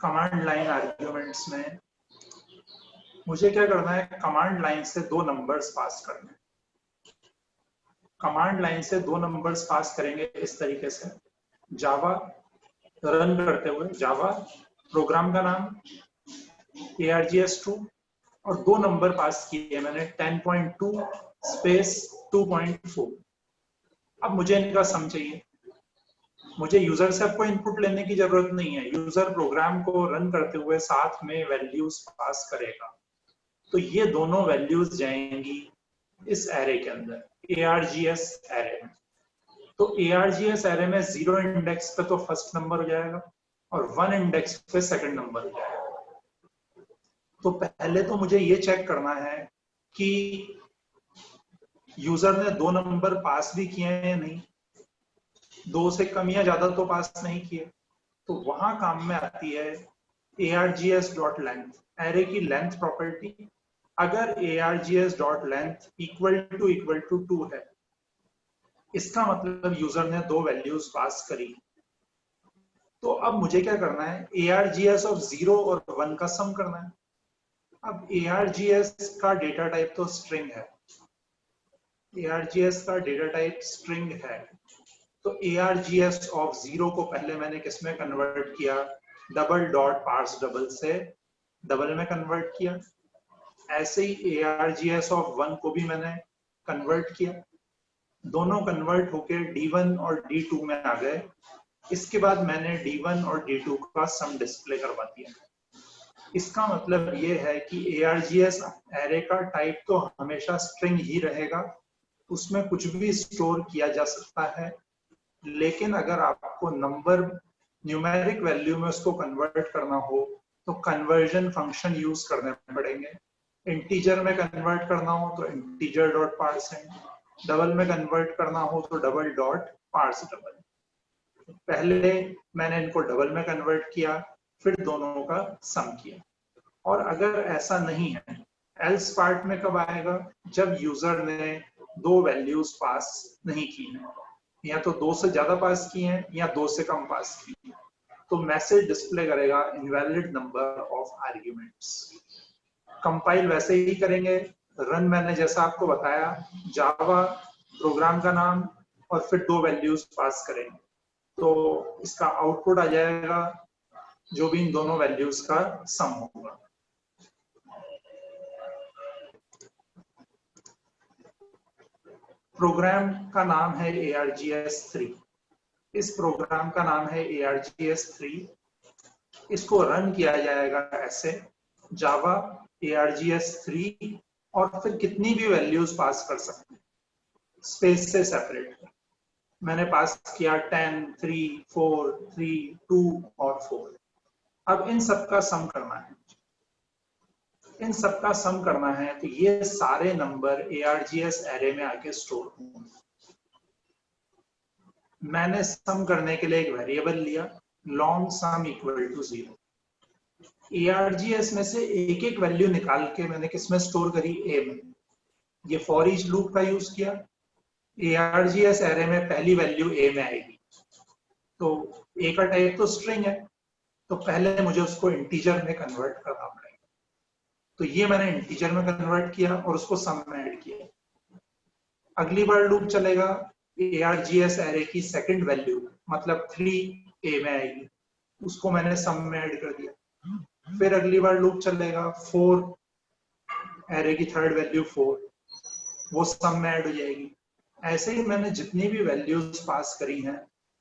Command line arguments में मुझे क्या करना है, कमांड लाइन से दो नंबर्स पास करने हैं। कमांड लाइन से दो नंबर्स पास करेंगे इस तरीके से, जावा रन करते हुए, जावा प्रोग्राम का नाम args2 और दो नंबर पास किए मैंने 10.2 स्पेस 2.4। अब मुझे इनका सम चाहिए। मुझे यूजर से आपको इनपुट लेने की जरूरत नहीं है, यूजर प्रोग्राम को रन करते हुए साथ में वैल्यूज पास करेगा, तो ये दोनों वैल्यूज जाएंगी इस एरे के अंदर, args एरे में। तो args एरे में 0 इंडेक्स पे तो फर्स्ट नंबर हो जाएगा और 1 इंडेक्स पे सेकंड नंबर हो जाएगा। तो पहले तो मुझे ये चेक करना है कि यूजर ने दो नंबर पास भी किए हैं या नहीं, दो से कम या ज्यादा तो पास नहीं किए। तो वहां काम में आती है args.length, एरे की लेंथ प्रॉपर्टी। अगर args.length इक्वल टू 2 है, इसका मतलब यूजर ने दो वैल्यूज पास करी। तो अब मुझे क्या करना है, args ऑफ 0 और 1 का सम करना है। अब args का डेटा टाइप तो स्ट्रिंग है, args का डेटा टाइप स्ट्रिंग है, तो args ऑफ 0 को पहले मैंने किसमें कन्वर्ट किया, डबल डॉट पार्स डबल से डबल में कन्वर्ट किया। ऐसे ही args ऑफ 1 को भी मैंने कन्वर्ट किया, दोनों कन्वर्ट होके d1 और d2 में आ गए। इसके बाद मैंने d1 और d2 का सम डिस्प्ले करवा दिया। इसका मतलब ये है कि args एरे का टाइप तो हमेशा स्ट्रिंग ही रहेगा, उसमें कुछ भी स्टोर किया जा सकता है, लेकिन अगर आपको नंबर न्यूमेरिक वैल्यू में उसको कन्वर्ट करना हो तो कन्वर्जन फंक्शन यूज करने पड़ेंगे। इंटीजर में कन्वर्ट करना हो तो इंटीजर डॉट पार्सेंट, डबल में कन्वर्ट करना हो तो डबल डॉट पार्स डबल। पहले मैंने इनको डबल में कन्वर्ट किया, फिर दोनों का सम किया। और अगर ऐसा नहीं है, एल्स पार्ट में कब आएगा, जब यूजर ने दो वैल्यूज पास नहीं की हैं, या तो दो से ज्यादा पास की हैं या दो से कम पास की हैं, तो मैसेज डिस्प्ले करेगा invalid number of arguments. Compile वैसे ही करेंगे, रन मैंने जैसा आपको बताया, जावा प्रोग्राम का नाम और फिर दो वैल्यूज पास करेंगे, तो इसका आउटपुट आ जाएगा जो भी इन दोनों वैल्यूज का सम होगा। प्रोग्राम का नाम है args3। इस प्रोग्राम का नाम है args3। इसको रन किया जाएगा ऐसे, जावा args3 और फिर कितनी भी वैल्यूज पास कर सकते हैं स्पेस से सेपरेट। मैंने पास किया 10, 3, 4, 3, 2 और 4। अब इन सबका सम करना है, इन सबका सम करना है, तो ये सारे नंबर args एरे में आके स्टोर होंगे। मैंने सम करने के लिए एक वेरिएबल लिया, long sum equal to 0। args में से एक एक वैल्यू निकाल के मैंने किसमें स्टोर करी, a में। ये फॉर ईच लूप का यूज किया, args एरे में पहली वैल्यू a में आएगी, तो a का टाइप तो स्ट्रिंग है, तो पहले मुझे उसको इंटीजर में कन्वर्ट करना पड़ेगा। तो ये मैंने इंटीजर में कन्वर्ट किया और उसको सम में ऐड किया। अगली बार लूप चलेगा, args एरे की सेकंड वैल्यू मतलब 3 a में आएगी, उसको मैंने सम में ऐड कर दिया। फिर अगली बार लूप चलेगा, 4 एरे की थर्ड वैल्यू 4, वो सम में ऐड हो जाएगी। ऐसे ही मैंने जितनी भी वैल्यूज पास करी हैं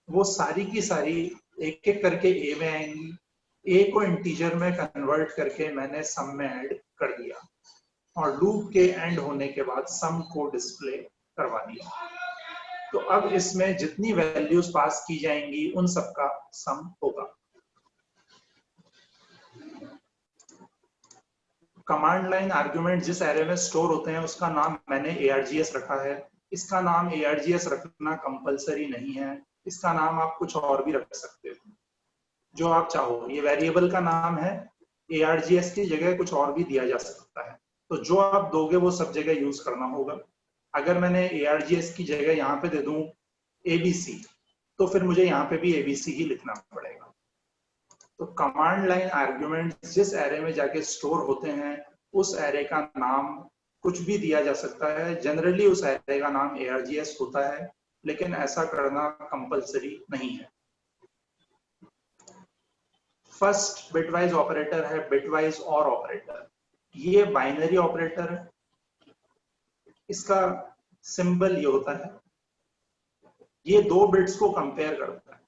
वो सारी की सारी एक एक करके a में आएंगी। a को इंटीजर में कन्वर्ट करके मैंने सम में ऐड कर दिया और लूप के एंड होने के बाद सम को डिस्प्ले करवा दिया। तो अब इसमें जितनी वैल्यूज पास की जाएंगी उन सबका सम होगा। कमांड लाइन आर्ग्यूमेंट जिस एरे में स्टोर होते हैं उसका नाम मैंने args रखा है। इसका नाम args रखना कंपलसरी नहीं है, इसका नाम आप कुछ और भी रख सकते हो जो आप चाहो। ये वेरिएबल का नाम है, args की जगह कुछ और भी दिया जा सकता है, तो जो आप दोगे वो सब जगह यूज करना होगा। अगर मैंने args की जगह यहाँ पे दे दूं abc, तो फिर मुझे यहाँ पे भी abc ही लिखना पड़ेगा। तो कमांड लाइन आर्ग्यूमेंट्स जिस एरे में जाके स्टोर होते हैं उस एरे का नाम कुछ भी दिया जा सकता है। जनरली उस एरे का नाम ARGS होता है, लेकिन ऐसा करना कंपलसरी नहीं है। फर्स्ट बिटवाइज ऑपरेटर है बिटवाइज और ऑपरेटर। ये बाइनरी ऑपरेटर है। इसका सिंबल ये होता है, ये दो बिट्स को कंपेयर करता है।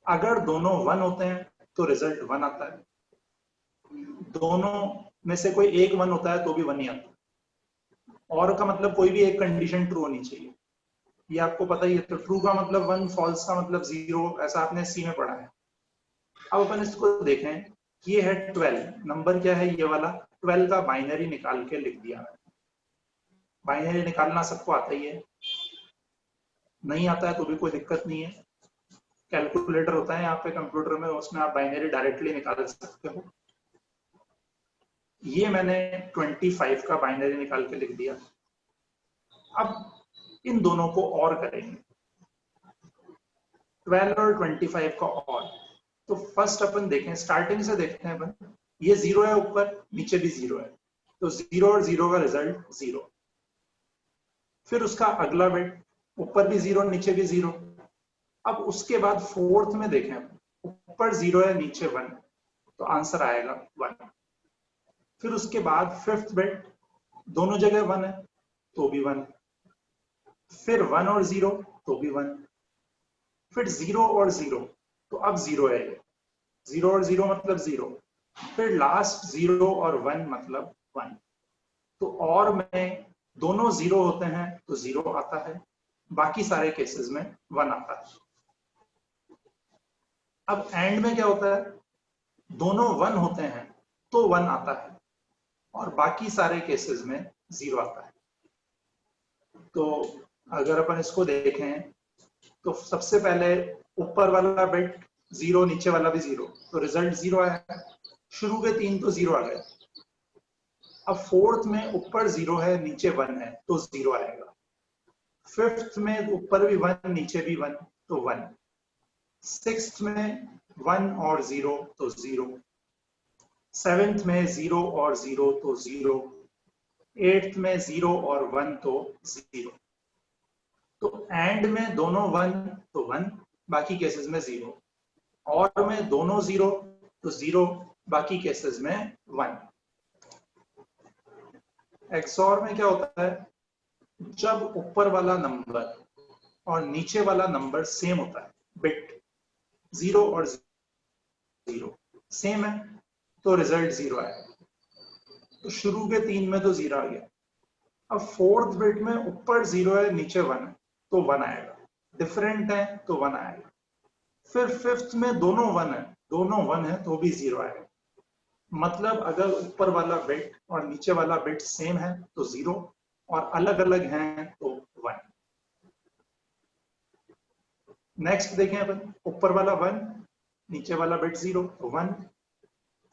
अगर दोनों 1 होते हैं तो रिजल्ट 1 आता है, दोनों में से कोई एक 1 होता है तो भी 1 ही आता है। और का मतलब कोई भी एक कंडीशन ट्रू होनी चाहिए, ये आपको पता ही है। तो ट्रू का मतलब 1, फॉल्स का मतलब 0, ऐसा आपने सी में पढ़ा है। अब अपन इसको देखें, ये है 12, नंबर क्या है ये वाला, 12 का बाइनरी निकाल के लिख दिया है। बाइनरी निकालना सबको आता ही है, नहीं आता है तो भी कोई दिक्कत नहीं है। कैलकुलेटर होता है यहाँ पे कंप्यूटर में, उसमें आप बाइनरी डायरेक्टली निकाल सकते हो। ये मैंने 25 का बाइनरी निकाल के लिख दिया। अब इन दोनों को और करेंगे, 12 और 25 का और। तो फर्स्ट अपन देखें, स्टार्टिंग से देखते हैं अपन। ये 0 है ऊपर, नीचे भी 0 है, तो 0 और 0 का रिजल्ट 0। फिर उसका अगला बिट, ऊपर भी 0 नीचे भी 0। अब उसके बाद फोर्थ में देखें, ऊपर 0 है नीचे 1, तो आंसर आएगा 1। फिर उसके बाद फिफ्थ बिट, दोनों जगह 1 है तो भी 1। फिर 1 और 0 तो भी 1। फिर 0 और 0, तो अब 0 है ये, 0 और 0 मतलब 0। फिर लास्ट 0 और 1 मतलब 1। तो और में दोनों 0 होते हैं तो 0 आता है, बाकी सारे केसेस में 1 आता है। अब एंड में क्या होता है, दोनों 1 होते हैं तो 1 आता है, और बाकी सारे केसेस में 0 आता है। तो अगर अपन इसको देखें, तो सबसे पहले ऊपर वाला बिट 0, नीचे वाला भी 0, तो रिजल्ट 0 आया। शुरू के 3 तो 0 आ गए। अब फोर्थ में ऊपर 0 है नीचे 1 है तो 0 आएगा। फिफ्थ में ऊपर भी 1 नीचे भी 1 तो 1। सिक्स्थ में 1 और 0 तो 0। सेवेंथ में 0 और 0 तो 0। एट्थ में 0 और 1 तो 0। तो एंड में दोनों 1 तो 1, बाकी केसेस में 0। और में दोनों 0 तो 0, बाकी केसेस में 1। एक्सऑर में क्या होता है, जब ऊपर वाला नंबर और नीचे वाला नंबर सेम होता है, बिट 0 और 0 सेम है तो रिजल्ट 0 आएगा। तो शुरू के 3 में तो 0 आ गया। अब फोर्थ बिट में ऊपर 0 है नीचे 1 है तो 1 आएगा, डिफरेंट है तो 1 आएगा। फिर फिफ्थ में दोनों 1 है, दोनों 1 है तो भी 0 आएगा। मतलब अगर ऊपर वाला बिट और नीचे वाला बिट सेम है तो 0, और अलग अलग हैं तो 1। नेक्स्ट देखें अपन, ऊपर वाला 1, नीचे वाला बिट 0 तो 1।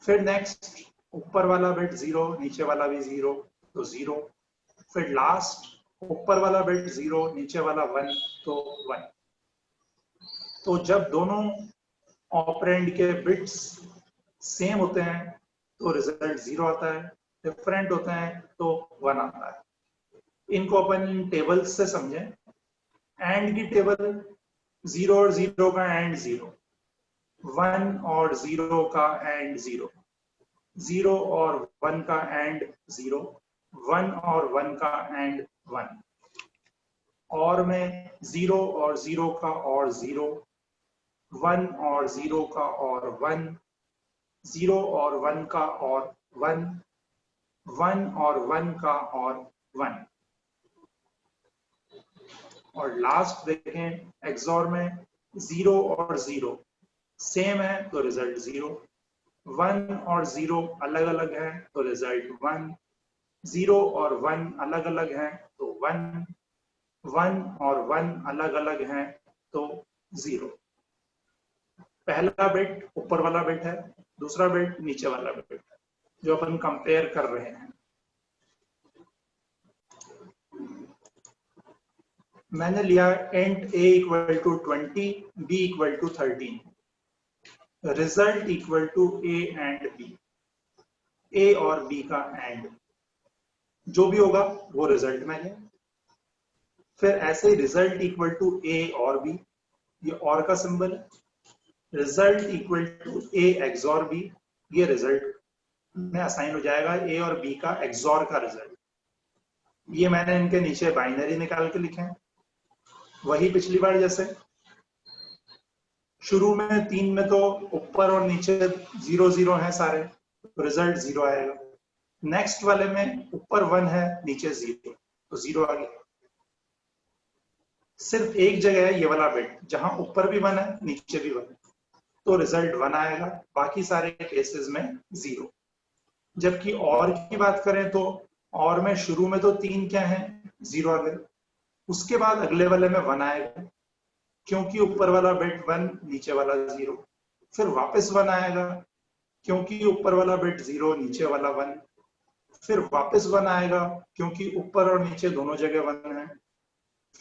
फिर नेक्स्ट ऊपर वाला बिट 0, नीचे वाला भी 0 तो 0। फिर लास्ट ऊपर वाला बिट 0, नीचे वाला 1 तो 1। तो जब दोनों ऑपरेंड के बिट्स सेम होते हैं तो रिजल्ट 0 आता है, डिफरेंट होते हैं तो 1 आता है। इनको अपन टेबल्स से समझें। एंड की टेबल, 0 और 0 का एंड 0, 1 और 0 का एंड 0, 0 और 1 का एंड 0, 1 और 1 का एंड 1। और में 0 और 0 का और 0, 1 और 0 का और 1, 0 और 1 का और 1, 1 और 1 का और 1। और लास्ट देखें एक्सऑर में, 0 और 0 सेम है तो रिजल्ट 0, 1 और 0 अलग अलग है तो रिजल्ट 1, 0 और 1 अलग अलग है तो 1, 1 और 1 अलग अलग है तो 0। पहला बिट ऊपर वाला बिट है, दूसरा बिट नीचे वाला बिट है, जो अपन कंपेयर कर रहे हैं। मैंने लिया int a equal to 20, b equal to 13। Result equal to A and B, A और बी का एंड, जो भी होगा वो रिजल्ट में है। फिर ऐसे रिजल्ट इक्वल टू ए और बी, ये और का सिंबल है। Result equal to A XOR B, ये रिजल्ट में असाइन हो जाएगा ए और बी का एक्सॉर का रिजल्ट। ये मैंने इनके नीचे बाइनरी निकाल के लिखे हैं, वही पिछली बार जैसे। शुरू में 3 में तो ऊपर और नीचे 0 0 है सारे, तो रिजल्ट 0 आएगा। नेक्स्ट वाले में ऊपर 1 है नीचे 0, तो 0 आ गया। सिर्फ एक जगह है ये वाला बिट जहां ऊपर भी 1 है नीचे भी 1 है, तो रिजल्ट 1 आएगा, बाकी सारे केसेस में 0। जबकि और की बात करें तो और में शुरू में तो 3 क्या है, 0 आ गए। उसके बाद अगले वाले में 1 आएगा, क्योंकि ऊपर वाला बिट 1 नीचे वाला 0। फिर वापस 1 आएगा, क्योंकि ऊपर वाला बिट 0 नीचे वाला 1। फिर वापस 1 आएगा, क्योंकि ऊपर और नीचे दोनों जगह 1 है।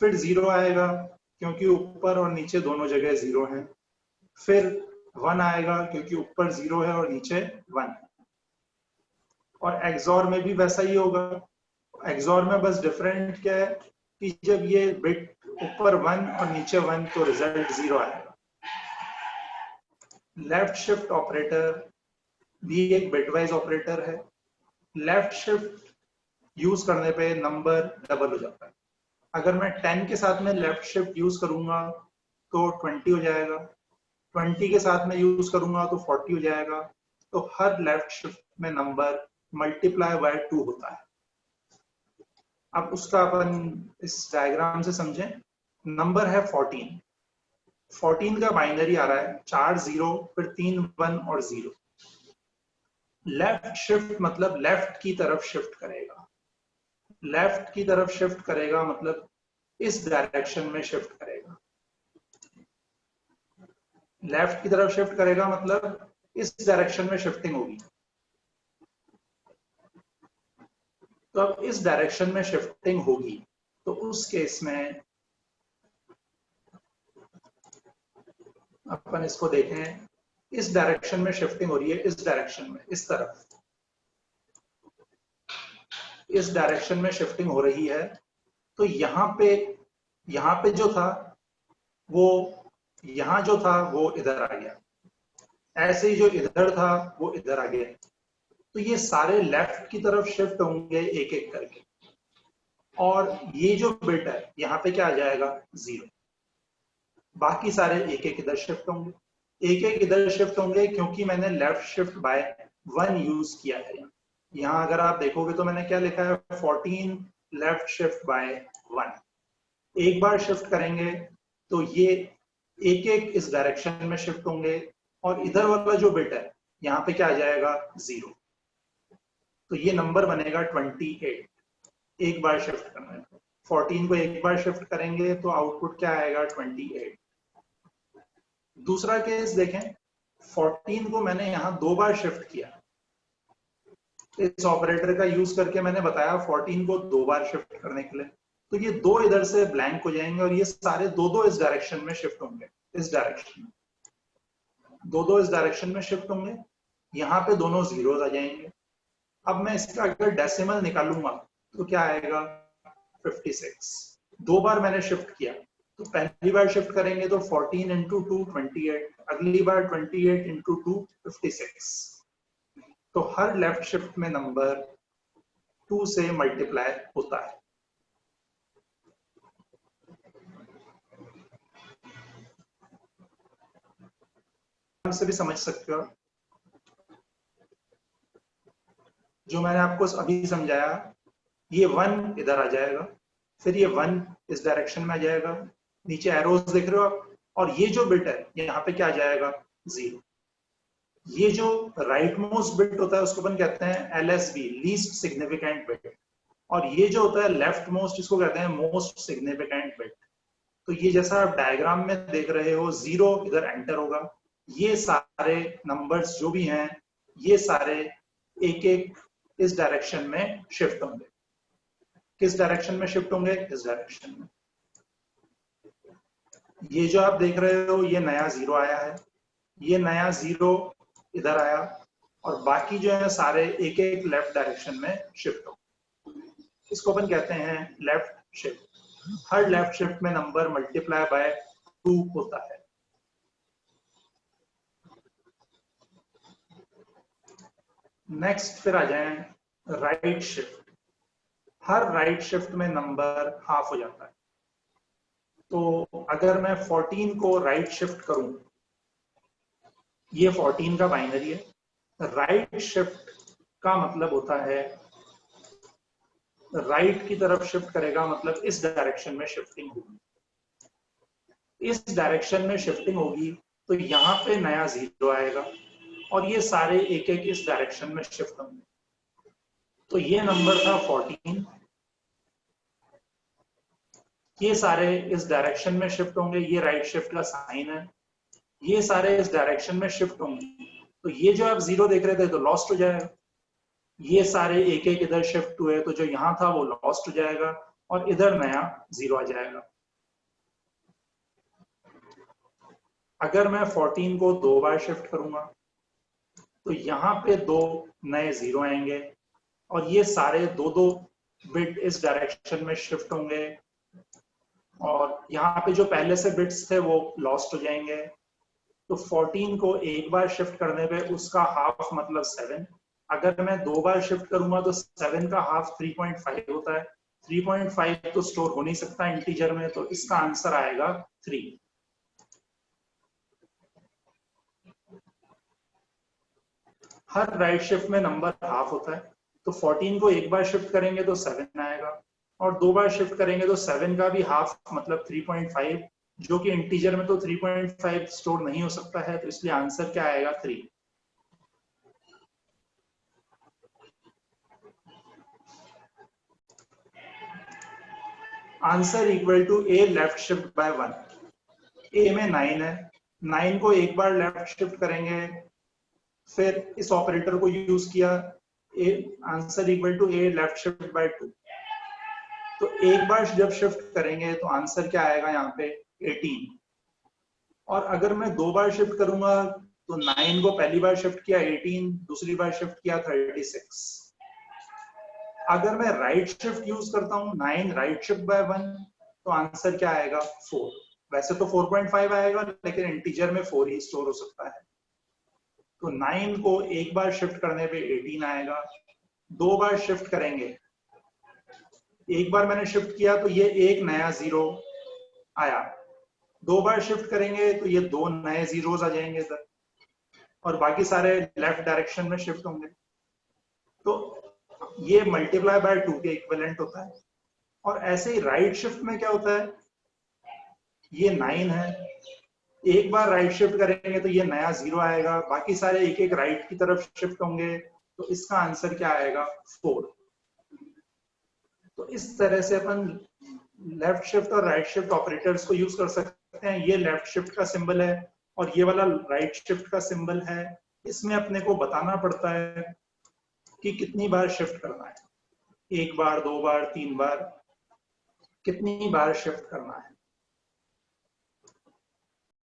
फिर 0 आएगा, क्योंकि ऊपर और नीचे दोनों जगह 0 है। फिर 1 आएगा, क्योंकि ऊपर 0 है और नीचे 1 है। और एक्सॉर में भी वैसा ही होगा। एक्सॉर में बस डिफरेंट क्या है कि जब ये बिट ऊपर 1 और नीचे 1 तो रिजल्ट 0 आएगा। लेफ्ट शिफ्ट ऑपरेटर भी एक बिटवाइज ऑपरेटर है। लेफ्ट शिफ्ट यूज करने पे नंबर डबल हो जाता है। अगर मैं 10 के साथ में लेफ्ट शिफ्ट यूज करूंगा तो 20 हो जाएगा, 20 के साथ में यूज करूंगा तो 40 हो जाएगा। तो हर लेफ्ट शिफ्ट में नंबर मल्टीप्लाई बाय 2 होता है। अब उसका अपन इस डायग्राम से समझें। नंबर है 14, 14 का बाइनरी आ रहा है 4 0 फिर 3 1 और 0। लेफ्ट शिफ्ट मतलब लेफ्ट की तरफ शिफ्ट करेगा। लेफ्ट की तरफ शिफ्ट करेगा मतलब इस डायरेक्शन में शिफ्ट करेगा। लेफ्ट की तरफ शिफ्ट करेगा मतलब इस डायरेक्शन में शिफ्टिंग होगी। तो अब इस डायरेक्शन में शिफ्टिंग होगी तो उस केस में अपन इसको देखें, इस डायरेक्शन में शिफ्टिंग हो रही है, इस डायरेक्शन में, इस तरफ, इस डायरेक्शन में शिफ्टिंग हो रही है। तो यहाँ पे जो था वो, यहाँ जो था वो इधर आ गया, ऐसे ही जो इधर था वो इधर आ गया। तो ये सारे लेफ्ट की तरफ शिफ्ट होंगे एक एक करके, और ये जो बिट है यहाँ पे क्या आ जाएगा, 0। बाकी सारे एक एक इधर शिफ्ट होंगे, एक एक इधर शिफ्ट होंगे, क्योंकि मैंने लेफ्ट शिफ्ट बाय 1 यूज किया है। यहाँ अगर आप देखोगे तो मैंने क्या लिखा है, 14 लेफ्ट शिफ्ट बाय 1। एक बार शिफ्ट करेंगे तो ये एक एक इस डायरेक्शन में शिफ्ट होंगे, और इधर वाला जो बिट है यहाँ पे क्या आ जाएगा, 0। तो ये नंबर बनेगा 28 एक बार शिफ्ट करने पे। 14 को एक बार शिफ्ट करेंगे तो आउटपुट क्या आएगा, 28। दूसरा केस देखें, 14 को मैंने यहां 2 बार शिफ्ट किया। इस ऑपरेटर का यूज करके मैंने बताया 14 को 2 बार शिफ्ट करने के लिए। तो ये 2 इधर से ब्लैंक हो जाएंगे और ये सारे 2 इस डायरेक्शन में शिफ्ट होंगे, इस डायरेक्शन में 2 इस डायरेक्शन में शिफ्ट होंगे। यहाँ पे दोनों जीरोस आ जाएंगे। अब मैं इसका अगर डेसिमल निकालूंगा तो क्या आएगा, 56। 2 बार मैंने शिफ्ट किया, तो पहली बार शिफ्ट करेंगे तो 14 इंटू 2 28, अगली बार 28 इंटू 2 56। तो हर लेफ्ट शिफ्ट में नंबर 2 से मल्टीप्लाई होता है। से भी समझ सकते हो, जो मैंने आपको अभी समझाया, ये 1 इधर आ जाएगा, फिर ये 1 इस डायरेक्शन में आ जाएगा, नीचे एरोज देख रहे हो आप, और ये जो बिट है यहाँ पे क्या आ जाएगा, 0। ये जो राइट मोस्ट बिट होता है उसको अपन कहते हैं LSB, लीस्ट सिग्निफिकेंट बिट, और ये जो होता है लेफ्ट मोस्ट, इसको कहते हैं मोस्ट सिग्निफिकेंट बिट। तो ये जैसा आप डायग्राम में देख रहे हो, 0 इधर एंटर होगा, ये सारे नंबर्स जो भी हैं ये सारे एक एक इस डायरेक्शन में शिफ्ट होंगे। किस डायरेक्शन में शिफ्ट होंगे, इस डायरेक्शन में। ये जो आप देख रहे हो ये नया 0 आया है, ये नया 0 इधर आया और बाकी जो है सारे एक एक लेफ्ट डायरेक्शन में शिफ्ट हो। इसको अपन कहते हैं left shift. Her left shift में नंबर मल्टीप्लाई बाय 2 होता है। नेक्स्ट फिर आ जाए राइट शिफ्ट। हर राइट शिफ्ट में नंबर हाफ हो जाता है। तो अगर मैं 14 को राइट शिफ्ट करूं, ये 14 का बाइनरी है। राइट शिफ्ट का मतलब होता है राइट की तरफ शिफ्ट करेगा, मतलब इस डायरेक्शन में शिफ्टिंग होगी। इस डायरेक्शन में शिफ्टिंग होगी तो यहाँ पे नया 0 आएगा और ये सारे एक एक इस डायरेक्शन में शिफ्ट होंगे। तो ये नंबर था 14, ये सारे इस डायरेक्शन में शिफ्ट होंगे। ये राइट शिफ्ट का साइन है। ये सारे इस डायरेक्शन में शिफ्ट होंगे तो ये जो आप 0 देख रहे थे तो लॉस्ट हो जाएगा। ये सारे एक एक इधर शिफ्ट हुए तो जो यहां था वो लॉस्ट हो जाएगा और इधर नया 0 आ जाएगा। अगर मैं 14 को 2 बार शिफ्ट करूंगा तो यहाँ पे 2 नए 0 आएंगे और ये सारे दो दो बिट इस डायरेक्शन में शिफ्ट होंगे और यहाँ पे जो पहले से बिट्स थे वो लॉस्ट हो जाएंगे। तो 14 को एक बार शिफ्ट करने पे उसका हाफ मतलब 7। अगर मैं 2 बार शिफ्ट करूंगा तो 7 का हाफ 3.5 होता है। 3.5 तो स्टोर हो नहीं सकता इंटीजर में, तो इसका आंसर आएगा 3। हर राइट शिफ्ट में नंबर हाफ होता है। तो 14 को एक बार शिफ्ट करेंगे तो 7 आएगा और 2 बार शिफ्ट करेंगे तो 7 का भी हाफ मतलब 3.5, जो कि इंटीजर में तो 3.5 स्टोर नहीं हो सकता है, तो इसलिए आंसर क्या आएगा 3। Answer equal to A left shift by 1। A में 9 है, 9 को एक बार लेफ्ट शिफ्ट करेंगे, फिर इस ऑपरेटर को यूज किया, A answer equal to A left shift by 2। तो एक बार जब शिफ्ट करेंगे तो आंसर क्या आएगा यहाँ पे 18। और अगर मैं 2 बार शिफ्ट करूंगा तो 9 को पहली बार शिफ्ट किया 18, दूसरी बार शिफ्ट किया 36। अगर मैं राइट शिफ्ट यूज करता हूँ 9 राइट शिफ्ट बाय 1 तो आंसर क्या आएगा 4। वैसे तो 4.5 आएगा लेकिन इंटीजर में 4 ही स्टोर हो सकता है। तो 9 को एक बार शिफ्ट करने पे 18 आएगा। 2 बार शिफ्ट करेंगे, एक बार मैंने शिफ्ट किया तो ये एक नया 0 आया। 2 बार शिफ्ट करेंगे तो ये 2 नए 0s आ जाएंगे इधर और बाकी सारे लेफ्ट डायरेक्शन में शिफ्ट होंगे। तो ये मल्टीप्लाई बाय 2 के इक्विवेलेंट होता है। और ऐसे ही राइट शिफ्ट में क्या होता है, ये 9 है, एक बार राइट शिफ्ट करेंगे तो ये नया 0 आएगा, बाकी सारे एक एक राइट की तरफ शिफ्ट होंगे, तो इसका आंसर क्या आएगा 4। तो इस तरह से अपन लेफ्ट शिफ्ट और राइट शिफ्ट ऑपरेटर्स को यूज कर सकते हैं। ये लेफ्ट शिफ्ट का सिंबल है और ये वाला राइट शिफ्ट का सिंबल है। इसमें अपने को बताना पड़ता है कि कितनी बार शिफ्ट करना है, 1 बार 2 बार 3 बार, कितनी बार शिफ्ट करना है।